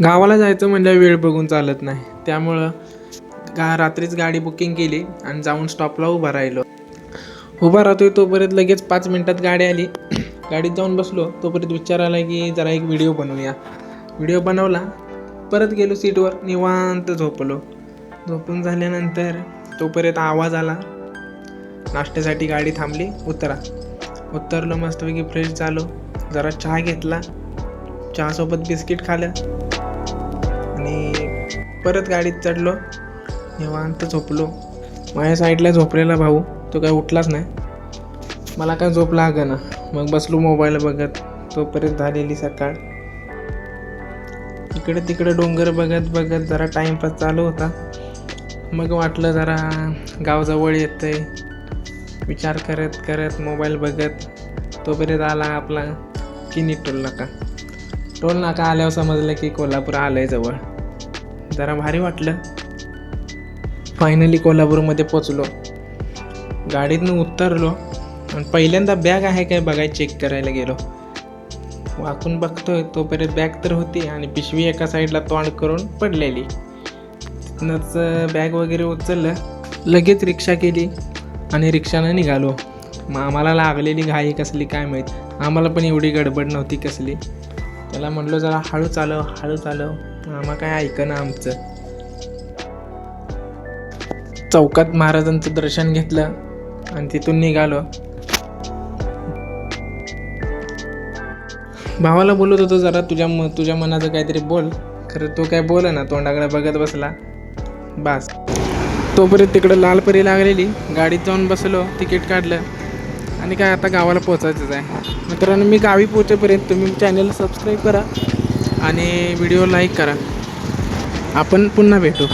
गावाला जायचं म्हणजे वेळ बघून चालत नाही, त्यामुळं रात्रीच गाडी बुकिंग केली आणि जाऊन स्टॉपला उभा राहिलो. उभा राहतोय तोपर्यंत लगेच 5 मिनटात गाडी आली. गाडीत जाऊन बसलो तोपर्यंत विचार आला की जरा एक व्हिडिओ बनवूया. व्हिडिओ बनवला, परत गेलो सीटवर, निवांत झोपलो. झोपून झाल्यानंतर तोपर्यंत आवाज आला. नाश्त्यासाठी गाडी थांबली, उतरलो, मस्तपैकी फ्रेश झालो, जरा चहा घेतला, चहासोबत बिस्किट खाल्लं आणि परत गाडीत चढलो, निवांत झोपलो. माझ्या साईडला झोपलेला भाऊ तो काय उठलाच नाही. मला काय झोप लागेना. मग बसलो मोबाईल बघत. तोपर्यंत झालेली सकाळ. इकडे तिकडे डोंगर बघत बघत जरा टाईमपास चालू होता. मग वाटलं जरा गाव जवळ येतंय. विचार करत करत मोबाईल बघत तोपर्यंत आला आपला किनी टोल नाका आल्यावर समजलं की कोल्हापूर आलंय जवळ. जरा भारी वाटलं. फायनली कोल्हापूरमध्ये पोचलो. गाडीतनं उतरलो आणि पहिल्यांदा बॅग आहे काय बघायला चेक करायला गेलो. वाकून बघतोय तोपर्यंत बॅग तर होती आणि पिशवी एका साईडला तोंड करून पडलेली. तिथनंच बॅग वगैरे उचललं, लगेच रिक्षा केली आणि रिक्षानं निघालो. मग आम्हाला लागलेली घाई कसली काय माहीत. आम्हाला पण एवढी गडबड नव्हती कसली. त्याला म्हटलं जरा हळू चालव. आम्हाला काय ऐकना आमचं. चौकात महाराजांचं दर्शन घेतलं आणि तिथून निघालो. भावाला बोलत होतो जरा तुझ्या मनाचं काहीतरी बोल. खरं तो काय बोल ना, तोंडाकडे बघत बसला. बास. तोपर्यंत तिकडं लालपरी लागलेली. गाडीत जाऊन बसलो, तिकीट काढलं आणि काय आता गावाला पोचायचंच आहे. मित्रांनो, मी गावी पोहोचेपर्यंत तुम्ही चॅनल सबस्क्राईब करा आणि व्हिडिओ लाईक करा. आपण पुन्हा भेटू.